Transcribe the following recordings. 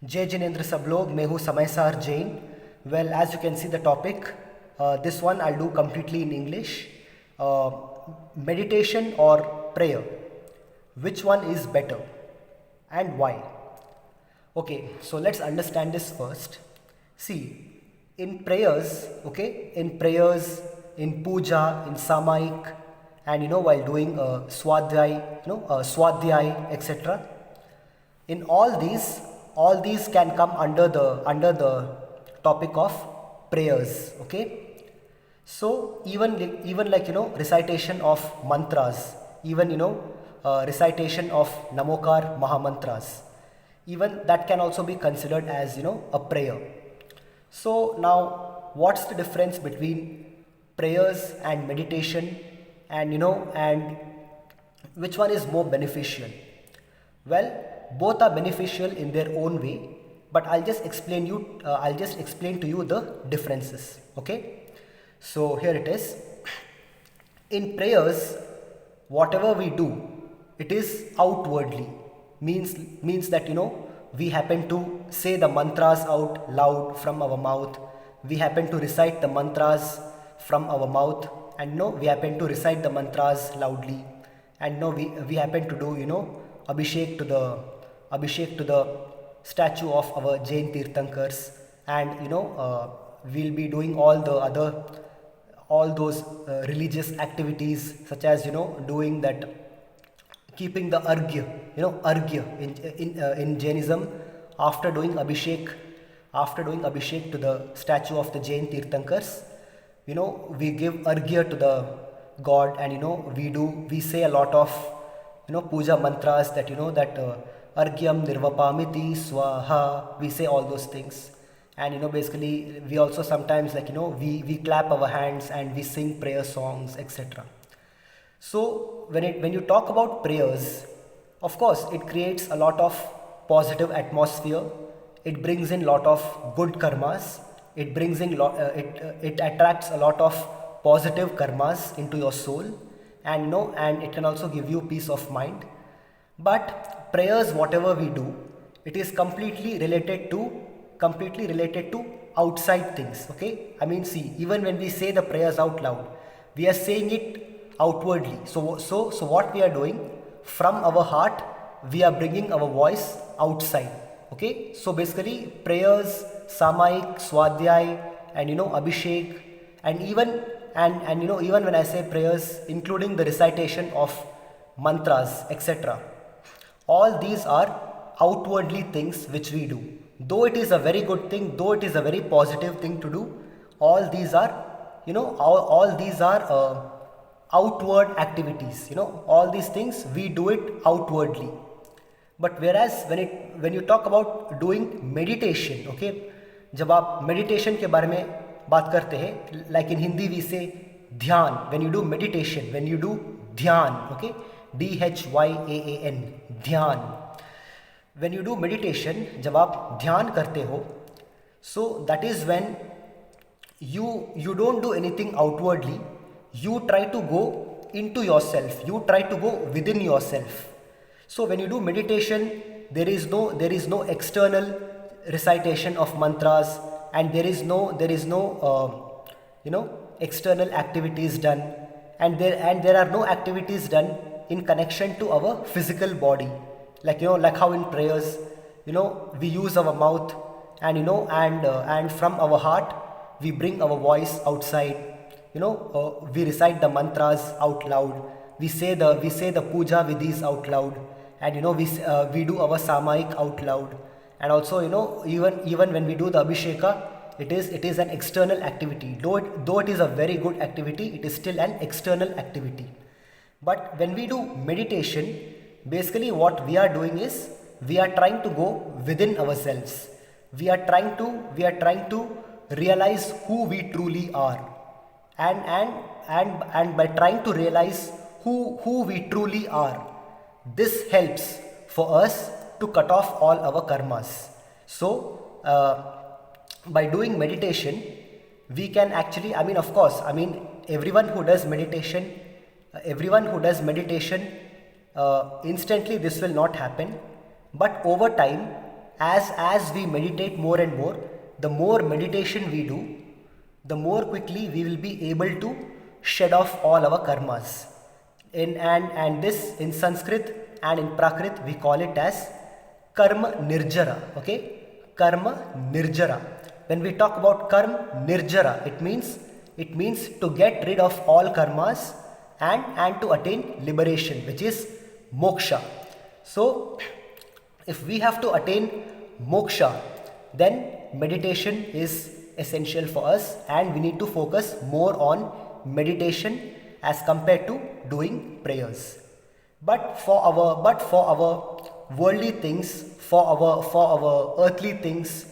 जय जिनेन्द्र सब लोग, मैं हूँ समय सार Jain. Well, as you can see the topic, this one I'll do completely in English. uh, Meditation or prayer, which one is better and why? Okay, so let's understand this first. See, in prayers, okay, in puja, in samaik, and while doing swadhyay, swadhyay, etc. In all these can come under the topic of prayers. Okay, so even like recitation of mantras, even recitation of namokar mahamantras, even that can also be considered as a prayer. So now, what's the difference between prayers and meditation, and which one is more beneficial? Well, both are beneficial in their own way, but I'll just explain to you the differences. Okay, so here it is. In prayers, whatever we do, it is outwardly. Means that we happen to say the mantras out loud from our mouth. We happen to recite the mantras from our mouth, and we happen to recite the mantras loudly, and we happen to do abhishek to the statue of our Jain Tirthankars, and we'll be doing all those religious activities, such as doing that, keeping the arghya in Jainism. After doing abhishek to the statue of the Jain Tirthankars, we give arghya to the god, and we say a lot of puja mantras, that argyam nirvapamiti swaha. We say all those things, and basically we also sometimes, like we clap our hands and we sing prayer songs, etc. So when you talk about prayers, of course it creates a lot of positive atmosphere. It brings in lot of good karmas. It brings in it attracts a lot of positive karmas into your soul, and it can also give you peace of mind. But prayers, whatever we do, it is completely related to outside things. Okay, I mean, see, even when we say the prayers out loud, we are saying it outwardly. So what we are doing, from our heart we are bringing our voice outside. Okay, so basically prayers, samaik, swadhyay, and abhishek, and even when I say prayers, including the recitation of mantras, etc., all these are outwardly things which we do. Though it is a very good thing, though it is a very positive thing to do, all these are outward activities. All these things we do it outwardly. But whereas when you talk about doing meditation, okay, जब आप meditation के बारे में बात करते हैं, like in Hindi we say ध्यान. When you do meditation, when you do ध्यान, okay, DHYAAN, ध्यान. When you do meditation, जब आप ध्यान करते हो, so that is when you don't do anything outwardly. You try to go into yourself. You try to go within yourself. So when you do meditation, there is no external recitation of mantras, and there is no external activities done, and there are no activities done in connection to our physical body, like like how in prayers, we use our mouth, and from our heart we bring our voice outside. We recite the mantras out loud. We say the puja vidhis out loud, and we do our samaik out loud. And also even when we do the abhisheka, it is an external activity. Though it is a very good activity, it is still an external activity. But when we do meditation, basically what we are doing is we are trying to go within ourselves. We are trying to realize who we truly are, and by trying to realize who we truly are, this helps for us to cut off all our karmas. So by doing meditation, we can actually, of course, everyone who does meditation, instantly this will not happen. But over time, as we meditate more and more, the more meditation we do, the more quickly we will be able to shed off all our karmas. And this in Sanskrit and in Prakrit we call it as karma nirjara. Okay, karma nirjara. When we talk about karma nirjara, it means to get rid of all karmas and to attain liberation, which is moksha. So if we have to attain moksha, then meditation is essential for us, and we need to focus more on meditation as compared to doing prayers. But for our worldly things, for our earthly things,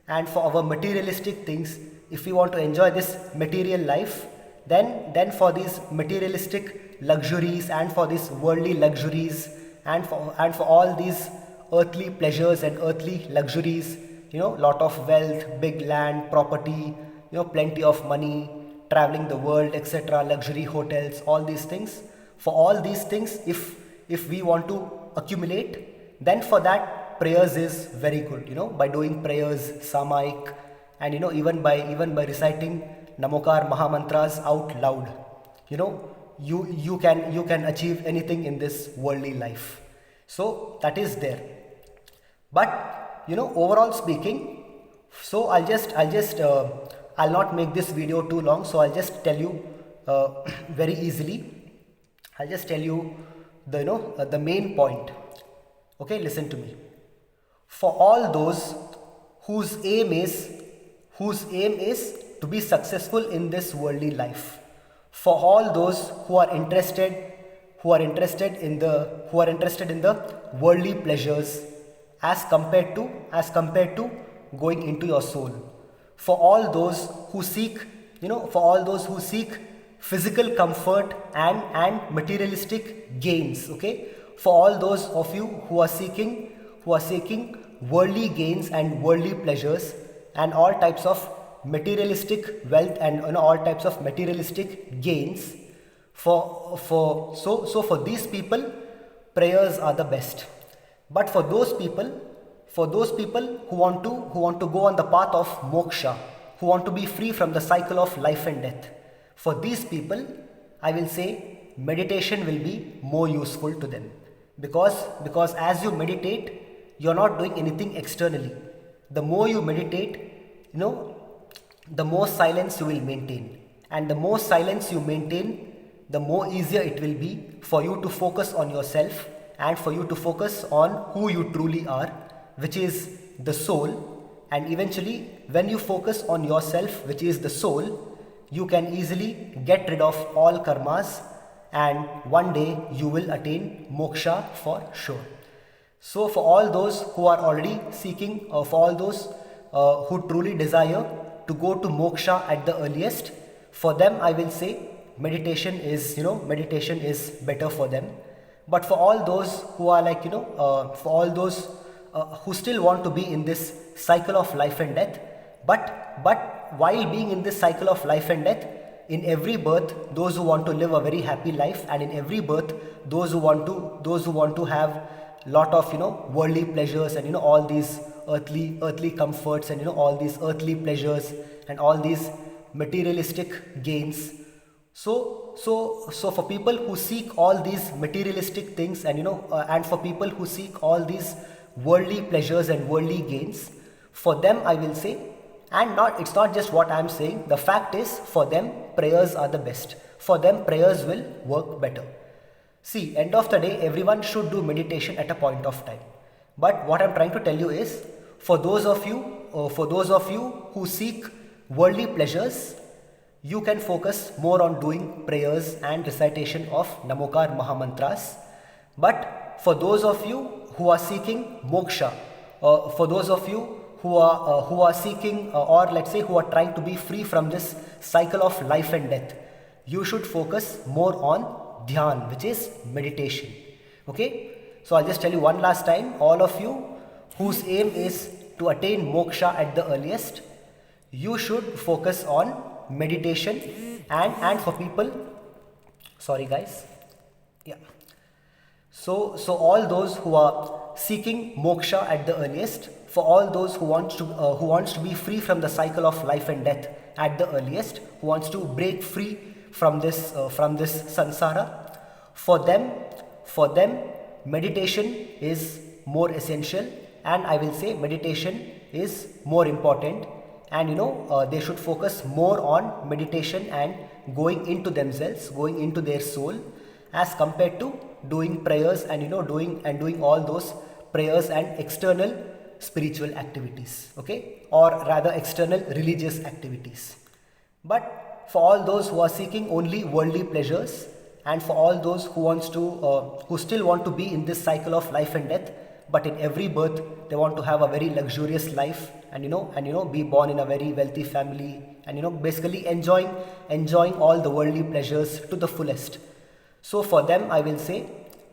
and for our materialistic things, if we want to enjoy this material life, then for these materialistic luxuries and for these worldly luxuries and for all these earthly pleasures and earthly luxuries, lot of wealth, big land, property, plenty of money, traveling the world, etc., luxury hotels, all these things. For all these things, if we want to accumulate, then for that prayers is very good. By doing prayers, samaik, and even by reciting Namokar Mahamantras out loud, you can achieve anything in this worldly life. So that is there. But overall speaking, so I'll not make this video too long, so I'll just tell you very easily. I'll just tell you the main point. Okay, listen to me. For all those whose aim is to be successful in this worldly life, for all those who are interested in the worldly pleasures as compared to going into your soul, for all those who seek physical comfort and materialistic gains, okay, for all those of you who are seeking worldly gains and worldly pleasures and all types of materialistic wealth and all types of materialistic gains, for these people prayers are the best. But for those people who want to go on the path of moksha, who want to be free from the cycle of life and death, for these people I will say meditation will be more useful to them, because as you meditate, you are not doing anything externally. The more you meditate, the more silence you will maintain, and the more silence you maintain, the more easier it will be for you to focus on yourself and for you to focus on who you truly are, which is the soul. And eventually, when you focus on yourself, which is the soul, you can easily get rid of all karmas, and one day you will attain moksha for sure. So for all those who are already seeking, or for all those who truly desire to go to moksha at the earliest, for them I will say meditation is better for them. But for all those who are for all those who still want to be in this cycle of life and death, but while being in this cycle of life and death, in every birth those who want to live a very happy life, and in every birth those who want to have lot of worldly pleasures and all these earthly comforts and all these earthly pleasures and all these materialistic gains. So for people who seek all these materialistic things and and for people who seek all these worldly pleasures and worldly gains, for them I will say, and it's not just what I am saying, the fact is, for them prayers are the best. For them prayers will work better. See, end of the day, everyone should do meditation at a point of time. But what I am trying to tell you is, for those of you who seek worldly pleasures, you can focus more on doing prayers and recitation of Namokar Mahamantras. But for those of you who are seeking moksha, for those of you who are seeking or let's say who are trying to be free from this cycle of life and death, you should focus more on dhyan, which is meditation. Okay, so I'll just tell you one last time, all of you whose aim is to attain moksha at the earliest, you should focus on meditation. And for people, sorry guys, yeah, so all those who are seeking moksha at the earliest, for all those who wants to be free from the cycle of life and death at the earliest, who wants to break free from this sansara, for them meditation is more essential, and I will say meditation is more important, and they should focus more on meditation and going into themselves, going into their soul, as compared to doing prayers and doing all those prayers and external spiritual activities, okay, or rather external religious activities. But for all those who are seeking only worldly pleasures, and for all those who still want to be in this cycle of life and death, but in every birth they want to have a very luxurious life, and be born in a very wealthy family, and basically enjoying all the worldly pleasures to the fullest. So for them, I will say,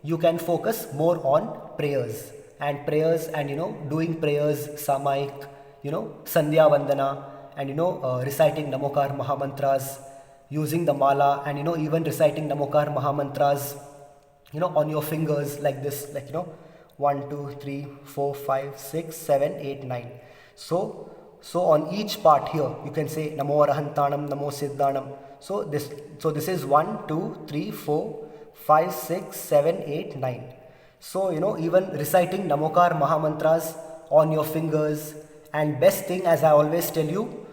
you can focus more on prayers and doing prayers, samaik, sandhya vandana, and reciting namokar mahamantras, using the mala, and even reciting namokar mahamantras, on your fingers like this, like 1 2 3 4 5 6 7 8 9. So on each part here you can say namo arahantanam, namo siddhanam. So this is 1 2 3 4 5 6 7 8 9. So even reciting namokar mahamantras on your fingers, and best thing, as I always tell you,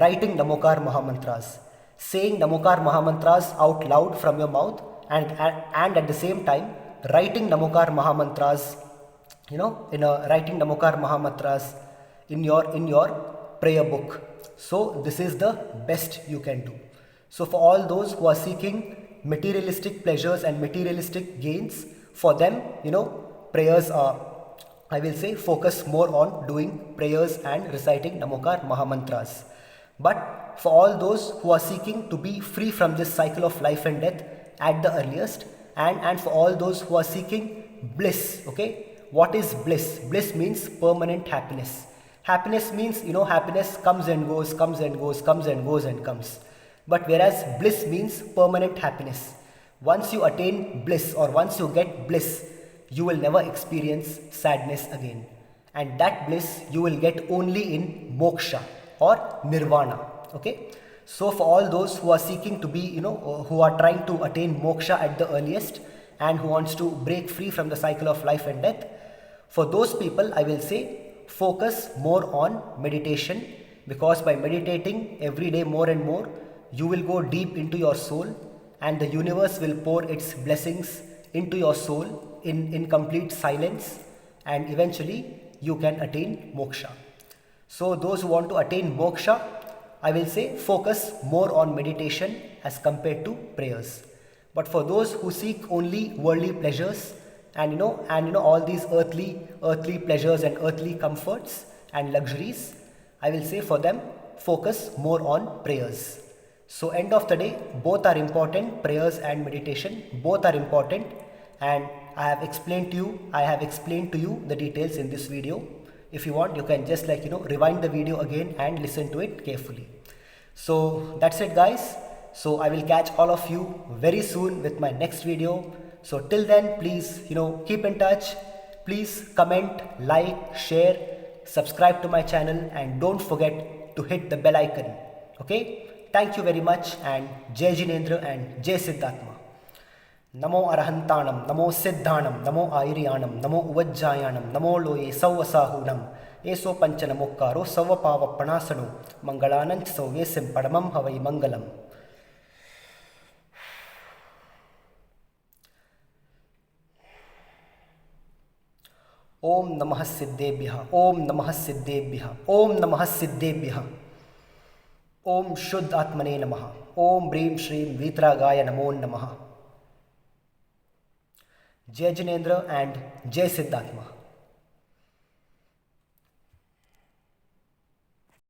writing namokar mahamantras, saying namokar mahamantras out loud from your mouth, and at the same time writing namokar mahamantras, writing namokar mahamantras in your prayer book. So this is the best you can do. So for all those who are seeking materialistic pleasures and materialistic gains, for them, prayers are, I will say, focus more on doing prayers and reciting namokar mahamantras. But for all those who are seeking to be free from this cycle of life and death at the earliest, and for all those who are seeking bliss, okay, what is bliss? Bliss means permanent happiness. Happiness means, happiness comes and goes, comes and goes, comes and goes and comes. But whereas bliss means permanent happiness. Once you attain bliss, or once you get bliss, you will never experience sadness again. And that bliss you will get only in moksha or nirvana, okay. So for all those who are seeking to be, who are trying to attain moksha at the earliest, and who wants to break free from the cycle of life and death, for those people, I will say, focus more on meditation, because by meditating every day more and more, you will go deep into your soul, and the universe will pour its blessings into your soul in complete silence, and eventually you can attain moksha. So those who want to attain moksha, I will say, focus more on meditation as compared to prayers. But for those who seek only worldly pleasures, and all these earthly pleasures and earthly comforts and luxuries, I will say, for them, focus more on prayers. So end of the day, both are important, prayers and meditation, both are important, and I have explained to you the details in this video. If you want, you can just rewind the video again and listen to it carefully. So that's it, guys. So I will catch all of you very soon with my next video. So till then, please keep in touch. Please comment, like, share, subscribe to my channel, and don't forget to hit the bell icon. Okay? Thank you very much, and Jai Jinendra and Jai Siddhatma. Namo Arahantanam, Namo Siddhanam, Namo Airiyanam, Namo Uvajjayanam, Namo Loye Savvasahunam, Eso Panchanamokaro, Savapava Panasano, Mangalanant Sovesim Padamam Havai Mangalam. Om Namah Siddhebhya, Om Namah Siddhebhya, Om Namah Siddhebhya. Om Shuddh Atmane Namaha, Om Brim Shrim Vitragaya Namo Namaha. Jai Jinendra and Jai Siddhatma.